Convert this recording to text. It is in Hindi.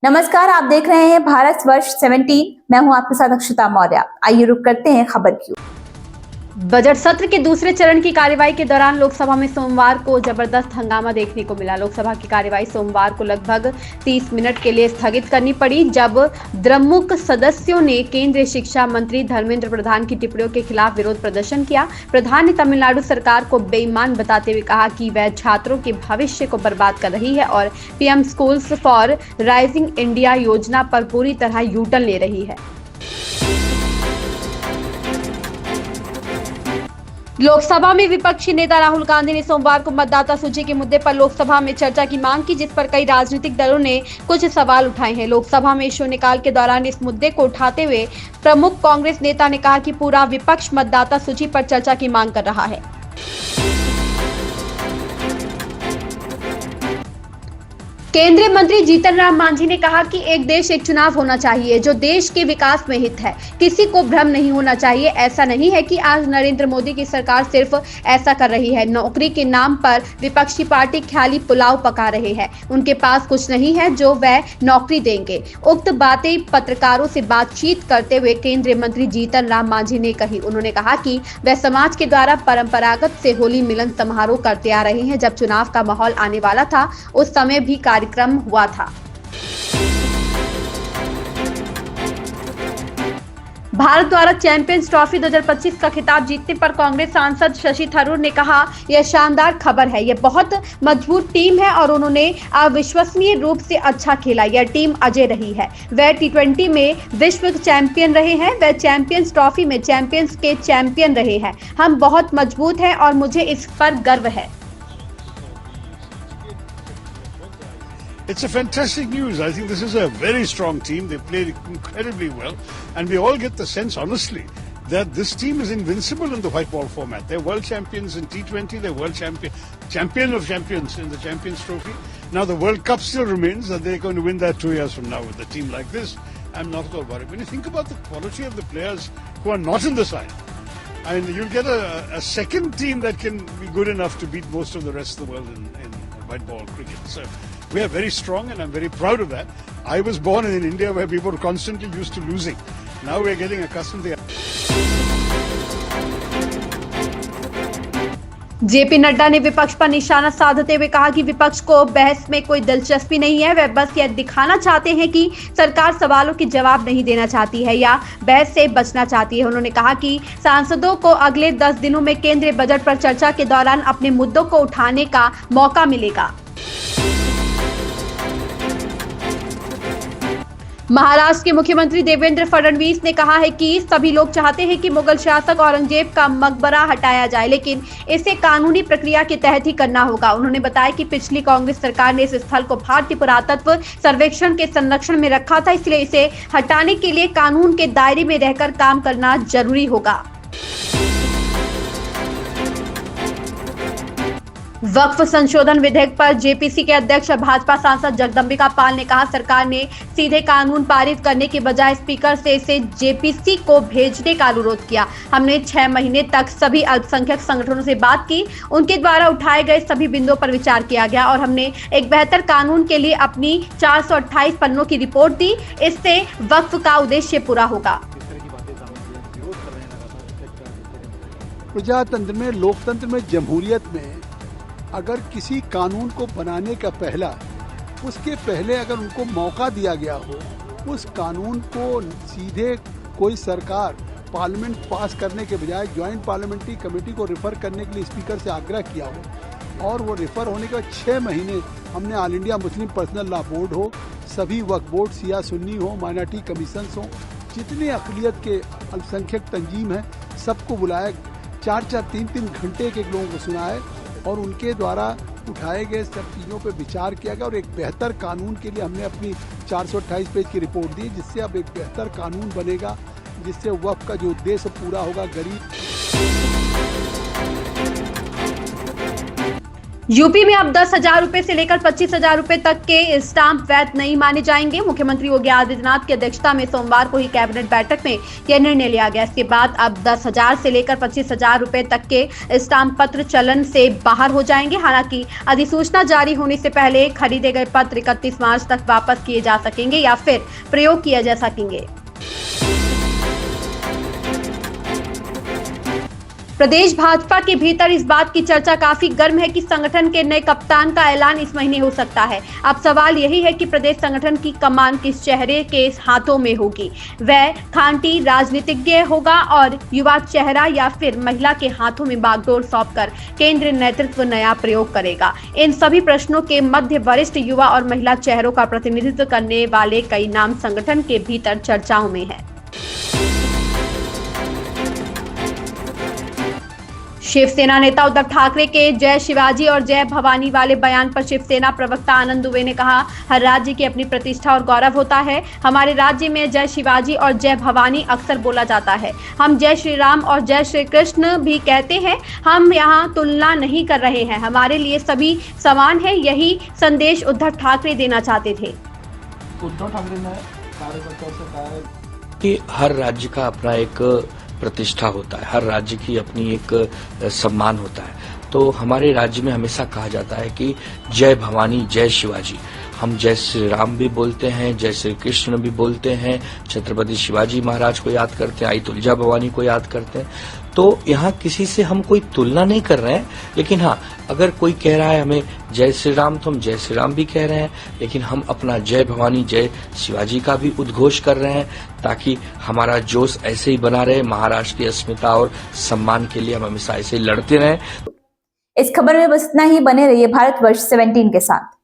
नमस्कार, आप देख रहे हैं भारत वर्ष 17। मैं हूं आपके साथ अक्षता मौर्य। आइए रुक करते हैं खबर की। बजट सत्र के दूसरे चरण की कार्यवाही के दौरान लोकसभा में सोमवार को जबरदस्त हंगामा देखने को मिला। लोकसभा की कार्यवाही सोमवार को लगभग 30 मिनट के लिए स्थगित करनी पड़ी, जब द्रमुक सदस्यों ने केंद्रीय शिक्षा मंत्री धर्मेंद्र प्रधान की टिप्पणियों के खिलाफ विरोध प्रदर्शन किया। प्रधान ने तमिलनाडु सरकार को बेईमान बताते हुए कहा कि वह छात्रों के भविष्य को बर्बाद कर रही है और PM schools for rising India योजना पर पूरी तरह यू-टर्न ले रही है। लोकसभा में विपक्षी नेता राहुल गांधी ने सोमवार को मतदाता सूची के मुद्दे पर लोकसभा में चर्चा की मांग की, जिस पर कई राजनीतिक दलों ने कुछ सवाल उठाए हैं। लोकसभा में शून्यकाल के दौरान इस मुद्दे को उठाते हुए प्रमुख कांग्रेस नेता ने कहा कि पूरा विपक्ष मतदाता सूची पर चर्चा की मांग कर रहा है। केंद्रीय मंत्री जीतन राम मांझी ने कहा कि एक देश एक चुनाव होना चाहिए जो देश के विकास में हित है। किसी को भ्रम नहीं होना चाहिए। ऐसा नहीं है कि आज नरेंद्र मोदी की सरकार सिर्फ ऐसा कर रही है। नौकरी के नाम पर विपक्षी पार्टी ख्याली पुलाव पका रहे हैं। उनके पास कुछ नहीं है जो वह नौकरी देंगे। उक्त बातें पत्रकारों से बातचीत करते हुए केंद्रीय मंत्री जीतन राम मांझी ने कही। उन्होंने कहा कि वह समाज के द्वारा परंपरागत से होली मिलन समारोह करते आ रहे हैं। जब चुनाव का माहौल आने वाला था, उस समय भी कार्यक्रम हुआ था। भारत द्वारा चैंपियंस ट्रॉफी 2025 का खिताब जीतने पर कांग्रेस सांसद शशि थरूर ने कहा, यह शानदार खबर है। यह बहुत मजबूत टीम है और उन्होंने अविश्वसनीय रूप से अच्छा खेला। यह टीम अजय रही है। वह T20 में विश्व चैंपियन रहे हैं। वह चैंपियंस ट्रॉफी में चैंपियंस के चैंपियन रहे हैं। हम बहुत मजबूत हैं और मुझे इस पर गर्व है। It's a fantastic news. I think this is a very strong team. They played incredibly well. And we all get the sense, honestly, that this team is invincible in the white ball format. They're world champions in T20. They're world champion of champions in the Champions Trophy. Now the World Cup still remains, that they're going to win that 2 years from now with a team like this. I'm not at all worried. When you think about the quality of the players who are not in the side, I mean, you'll get a second team that can be good enough to beat most of the rest of the world in white ball cricket. So we are very strong and I'm very proud of that. I was born in India where people were constantly used to losing. Now we're getting accustomed to it. JP Nadda ने विपक्ष पर निशाना साधते हुए कहा कि विपक्ष को बहस में कोई दिलचस्पी नहीं है। वह बस यह दिखाना चाहते हैं कि सरकार सवालों के जवाब नहीं देना चाहती है या बहस से बचना चाहती है। उन्होंने कहा कि सांसदों को अगले 10 दिनों में केंद्रीय बजट पर चर्चा के दौरान अपने मुद्दों को उठाने का मौका मिलेगा। महाराष्ट्र के मुख्यमंत्री देवेंद्र फडणवीस ने कहा है कि सभी लोग चाहते हैं कि मुगल शासक औरंगजेब का मकबरा हटाया जाए, लेकिन इसे कानूनी प्रक्रिया के तहत ही करना होगा। उन्होंने बताया कि पिछली कांग्रेस सरकार ने इस स्थल को भारतीय पुरातत्व सर्वेक्षण के संरक्षण में रखा था, इसलिए इसे हटाने के लिए कानून के दायरे में रहकर काम करना जरूरी होगा। वक्फ संशोधन विधेयक पर जेपीसी के अध्यक्ष भाजपा सांसद जगदम्बिका पाल ने कहा, सरकार ने सीधे कानून पारित करने के बजाय स्पीकर से इसे जेपीसी को भेजने का अनुरोध किया। हमने 6 महीने तक सभी अल्पसंख्यक संगठनों से बात की। उनके द्वारा उठाए गए सभी बिंदुओं पर विचार किया गया और हमने एक बेहतर कानून के लिए अपनी 428 पन्नों की रिपोर्ट दी। इससे वक्फ का उद्देश्य पूरा होगा। प्रजातंत्र में, लोकतंत्र में, जमहूरियत में अगर किसी कानून को बनाने का उसके पहले अगर उनको मौका दिया गया हो, उस कानून को सीधे कोई सरकार पार्लियामेंट पास करने के बजाय ज्वाइंट पार्लियामेंट्री कमेटी को रेफर करने के लिए स्पीकर से आग्रह किया हो और वो रेफर होने के बाद 6 महीने हमने all India Muslim personal law board हो, सभी वक्फ बोर्ड, सिया सुन्नी हो, माइनॉरिटी कमीशंस हो, जितने अक़लियत के अल्पसंख्यक तंजीम हैं, सबको बुलाया, 4-4, 3-3 घंटे एक लोगों को सुनाए और उनके द्वारा उठाए गए सब चीज़ों पर विचार किया गया और एक बेहतर कानून के लिए हमने अपनी 428 पेज की रिपोर्ट दी, जिससे अब एक बेहतर कानून बनेगा, जिससे वक्फ का जो उद्देश्य पूरा होगा। गरीब यूपी में अब 10,000 रुपए से लेकर 25,000 रुपए तक के स्टाम्प वैध नहीं माने जाएंगे। मुख्यमंत्री योगी आदित्यनाथ की अध्यक्षता में सोमवार को ही कैबिनेट बैठक में यह निर्णय लिया गया। इसके बाद अब 10,000 से लेकर 25,000 रुपए तक के स्टाम्प पत्र चलन से बाहर हो जाएंगे। हालांकि अधिसूचना जारी होने से पहले खरीदे गए पत्र 31 मार्च तक वापस किए जा सकेंगे या फिर प्रयोग किए जा सकेंगे। प्रदेश भाजपा के भीतर इस बात की चर्चा काफी गर्म है कि संगठन के नए कप्तान का ऐलान इस महीने हो सकता है। अब सवाल यही है कि प्रदेश संगठन की कमान किस चेहरे के हाथों में होगी। वह खांटी राजनीतिज्ञ होगा और युवा चेहरा या फिर महिला के हाथों में बागडोर सौंपकर केंद्रीय नेतृत्व नया प्रयोग करेगा। इन सभी प्रश्नों के मध्य वरिष्ठ युवा और महिला चेहरों का प्रतिनिधित्व करने वाले कई नाम संगठन के भीतर चर्चाओं में है। शिवसेना नेता उद्धव ठाकरे के जय शिवाजी और जय भवानी वाले बयान पर शिवसेना प्रवक्ता आनंद दुबे ने कहा, हर राज्य की अपनी प्रतिष्ठा और गौरव होता है। हमारे राज्य में जय शिवाजी और जय भवानी अक्सर बोला जाता है। हम जय श्री राम और जय श्री कृष्ण भी कहते हैं। हम यहाँ तुलना नहीं कर रहे हैं। हमारे लिए सभी समान है। यही संदेश उद्धव ठाकरे देना चाहते थे। उद्धव ठाकरे ने कार्यकर्ताओं से कहा है कि हर राज्य का अपना एक प्रतिष्ठा होता है, हर राज्य की अपनी एक सम्मान होता है। तो हमारे राज्य में हमेशा कहा जाता है कि जय भवानी जय शिवाजी। हम जय श्री राम भी बोलते हैं, जय श्री कृष्ण भी बोलते हैं, छत्रपति शिवाजी महाराज को याद करते हैं, आई तुलजा भवानी को याद करते हैं। तो यहाँ किसी से हम कोई तुलना नहीं कर रहे हैं, लेकिन हाँ, अगर कोई कह रहा है हमें जय श्री राम तो हम जय श्री राम भी कह रहे हैं, लेकिन हम अपना जय भवानी जय शिवाजी का भी उद्घोष कर रहे हैं, ताकि हमारा जोश ऐसे ही बना रहे। महाराष्ट्र की अस्मिता और सम्मान के लिए हम हमेशा ऐसे ही लड़ते रहें। इस खबर में बस इतना ही। बने रहिए भारतवर्ष 17 के साथ।